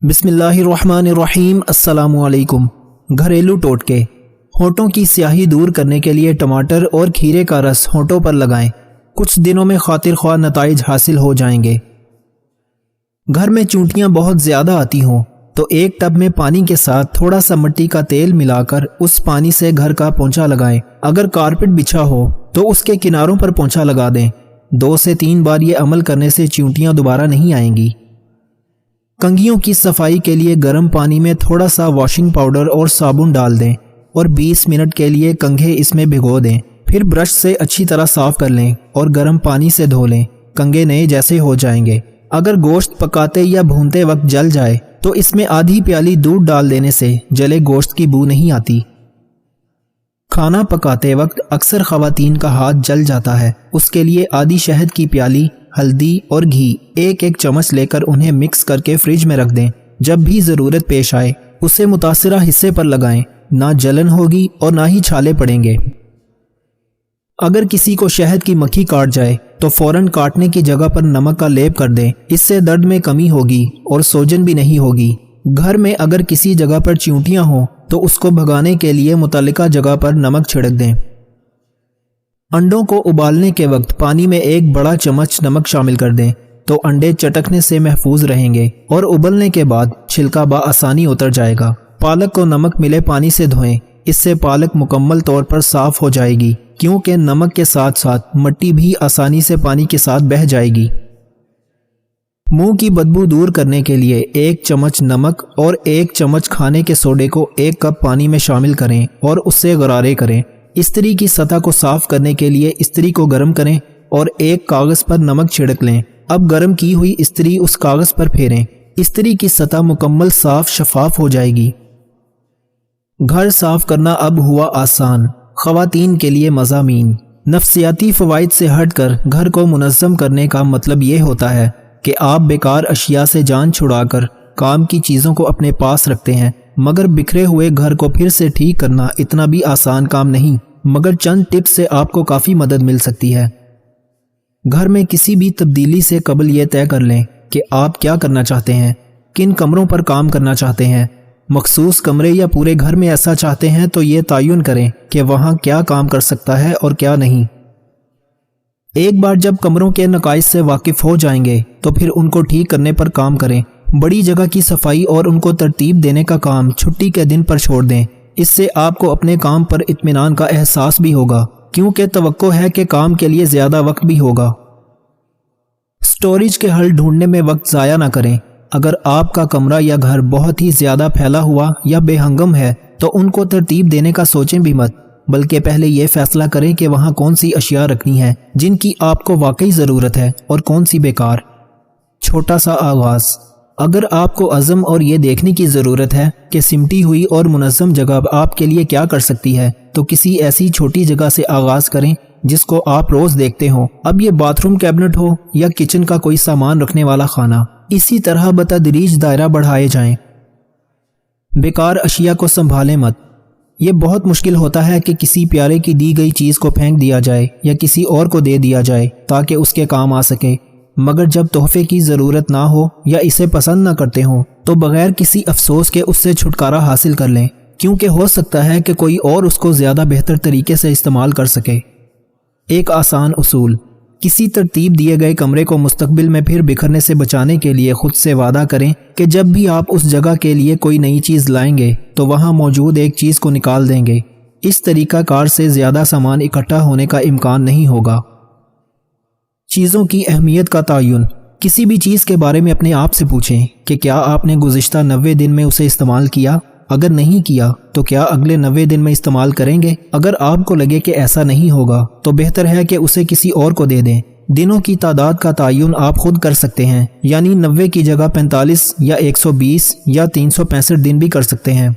بسم اللہ الرحمن الرحیم۔ السلام علیکم۔ گھریلو ٹوٹکے۔ ہونٹوں کی سیاہی دور کرنے کے لیے ٹماٹر اور کھیرے کا رس ہونٹوں پر لگائیں، کچھ دنوں میں خاطر خواہ نتائج حاصل ہو جائیں گے۔ گھر میں چونٹیاں بہت زیادہ آتی ہوں تو ایک ٹب میں پانی کے ساتھ تھوڑا سا مٹی کا تیل ملا کر اس پانی سے گھر کا پونچھا لگائیں۔ اگر کارپٹ بچھا ہو تو اس کے کناروں پر پونچھا لگا دیں۔ 2 سے 3 بار یہ عمل کرنے سے چونٹیاں دوبارہ نہیں آئیں گی۔ کنگھیوں کی صفائی کے لیے گرم پانی میں تھوڑا سا واشنگ پاؤڈر اور صابن ڈال دیں اور 20 منٹ کے لیے کنگھے اس میں بھگو دیں۔ پھر برش سے اچھی طرح صاف کر لیں اور گرم پانی سے دھو لیں۔ کنگھے نئے جیسے ہو جائیں گے۔ اگر گوشت پکاتے یا بھونتے وقت جل جائے تو اس میں آدھی پیالی دودھ ڈال دینے سے جلے گوشت کی بو نہیں آتی۔ کھانا پکاتے وقت اکثر خواتین کا ہاتھ جل جاتا ہے، اس کے لیے آدھی شہد کی پیالی، ہلدی اور گھی ایک چمچ لے کر انہیں مکس کر کے فریج میں رکھ دیں۔ جب بھی ضرورت پیش آئے اسے متاثرہ حصے پر لگائیں، نہ جلن ہوگی اور نہ ہی چھالے پڑیں گے۔ اگر کسی کو شہد کی مکھی کاٹ جائے تو فوراً کاٹنے کی جگہ پر نمک کا لیپ کر دیں، اس سے درد میں کمی ہوگی اور سوجن بھی نہیں ہوگی۔ گھر میں اگر کسی جگہ پر چیونٹیاں ہوں تو اس کو بھگانے کے لیے متعلقہ جگہ پر نمک چھڑک دیں۔ انڈوں کو ابالنے کے وقت پانی میں 1 بڑا چمچ نمک شامل کر دیں تو انڈے چٹکنے سے محفوظ رہیں گے اور ابلنے کے بعد چھلکا بآسانی اتر جائے گا۔ پالک کو نمک ملے پانی سے دھوئیں، اس سے پالک مکمل طور پر صاف ہو جائے گی، کیونکہ نمک کے ساتھ ساتھ مٹی بھی آسانی سے پانی کے ساتھ بہہ جائے گی۔ منہ کی بدبو دور کرنے کے لیے 1 چمچ نمک اور 1 چمچ کھانے کے سوڈے کو 1 کپ پانی میں شامل کریں اور اس سے غرارے کریں۔ استری کی سطح کو صاف کرنے کے لیے استری کو گرم کریں اور ایک کاغذ پر نمک چھڑک لیں۔ اب گرم کی ہوئی استری اس کاغذ پر پھیریں، استری کی سطح مکمل صاف شفاف ہو جائے گی۔ گھر صاف کرنا اب ہوا آسان۔ خواتین کے لیے مضامین۔ نفسیاتی فوائد سے ہٹ کر گھر کو منظم کرنے کا مطلب یہ ہوتا ہے کہ آپ بیکار اشیاء سے جان چھڑا کر کام کی چیزوں کو اپنے پاس رکھتے ہیں، مگر بکھرے ہوئے گھر کو پھر سے ٹھیک کرنا اتنا بھی آسان کام نہیں، مگر چند ٹپس سے آپ کو کافی مدد مل سکتی ہے۔ گھر میں کسی بھی تبدیلی سے قبل یہ طے کر لیں کہ آپ کیا کرنا چاہتے ہیں، کن کمروں پر کام کرنا چاہتے ہیں۔ مخصوص کمرے یا پورے گھر میں ایسا چاہتے ہیں تو یہ تعین کریں کہ وہاں کیا کام کر سکتا ہے اور کیا نہیں۔ ایک بار جب کمروں کے نقائص سے واقف ہو جائیں گے تو پھر ان کو ٹھیک کرنے پر کام کریں۔ بڑی جگہ کی صفائی اور ان کو ترتیب دینے کا کام چھٹی کے دن پر چھوڑ دیں، اس سے آپ کو اپنے کام پر اطمینان کا احساس بھی ہوگا، کیونکہ توقع ہے کہ کام کے لیے زیادہ وقت بھی ہوگا۔ سٹوریج کے حل ڈھونڈنے میں وقت ضائع نہ کریں۔ اگر آپ کا کمرہ یا گھر بہت ہی زیادہ پھیلا ہوا یا بے ہنگم ہے تو ان کو ترتیب دینے کا سوچیں بھی مت، بلکہ پہلے یہ فیصلہ کریں کہ وہاں کون سی اشیاء رکھنی ہیں جن کی آپ کو واقعی ضرورت ہے اور کون سی بیکار۔ چھوٹا سا آغاز۔ اگر آپ کو عزم اور یہ دیکھنے کی ضرورت ہے کہ سمٹی ہوئی اور منظم جگہ آپ کے لیے کیا کر سکتی ہے، تو کسی ایسی چھوٹی جگہ سے آغاز کریں جس کو آپ روز دیکھتے ہوں، اب یہ باتھ روم کیبنٹ ہو یا کچن کا کوئی سامان رکھنے والا خانہ۔ اسی طرح بتدریج دائرہ بڑھائے جائیں۔ بیکار اشیاء کو سنبھالیں مت۔ یہ بہت مشکل ہوتا ہے کہ کسی پیارے کی دی گئی چیز کو پھینک دیا جائے یا کسی اور کو دے دیا جائے تاکہ اس کے کام آ سکے، مگر جب تحفے کی ضرورت نہ ہو یا اسے پسند نہ کرتے ہوں تو بغیر کسی افسوس کے اس سے چھٹکارا حاصل کر لیں، کیونکہ ہو سکتا ہے کہ کوئی اور اس کو زیادہ بہتر طریقے سے استعمال کر سکے۔ ایک آسان اصول۔ کسی ترتیب دیے گئے کمرے کو مستقبل میں پھر بکھرنے سے بچانے کے لیے خود سے وعدہ کریں کہ جب بھی آپ اس جگہ کے لیے کوئی نئی چیز لائیں گے تو وہاں موجود ایک چیز کو نکال دیں گے۔ اس طریقہ کار سے زیادہ سامان اکٹھا ہونے کا امکان نہیں ہوگا۔ چیزوں کی اہمیت کا تعین۔ کسی بھی چیز کے بارے میں اپنے آپ سے پوچھیں کہ کیا آپ نے گزشتہ 90 دن میں اسے استعمال کیا؟ اگر نہیں کیا تو کیا اگلے 90 دن میں استعمال کریں گے؟ اگر آپ کو لگے کہ ایسا نہیں ہوگا تو بہتر ہے کہ اسے کسی اور کو دے دیں۔ دنوں کی تعداد کا تعین آپ خود کر سکتے ہیں، یعنی 90 کی جگہ 45 یا 120 یا 365 دن بھی کر سکتے ہیں۔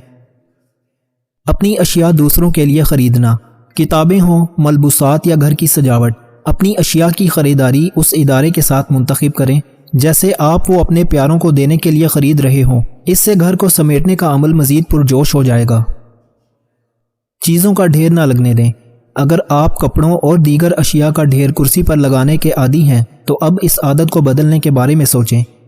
اپنی اشیاء دوسروں کے لیے خریدنا۔ کتابیں ہوں، ملبوسات یا گھر کی سجاوٹ، اپنی اشیاء کی خریداری اس ادارے کے ساتھ منتخب کریں جیسے آپ وہ اپنے پیاروں کو دینے کے لیے خرید رہے ہوں۔ اس سے گھر کو سمیٹنے کا عمل مزید پرجوش ہو جائے گا۔ چیزوں کا ڈھیر نہ لگنے دیں۔ اگر آپ کپڑوں اور دیگر اشیاء کا ڈھیر کرسی پر لگانے کے عادی ہیں تو اب اس عادت کو بدلنے کے بارے میں سوچیں۔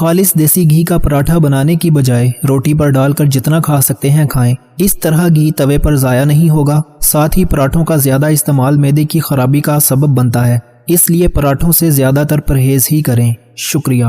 خالص دیسی گھی کا پراٹھا بنانے کی بجائے روٹی پر ڈال کر جتنا کھا سکتے ہیں کھائیں۔ اس طرح گھی توے پر ضائع نہیں ہوگا، ساتھ ہی پراٹھوں کا زیادہ استعمال معدے کی خرابی کا سبب بنتا ہے، اس لیے پراٹھوں سے زیادہ تر پرہیز ہی کریں۔ شکریہ۔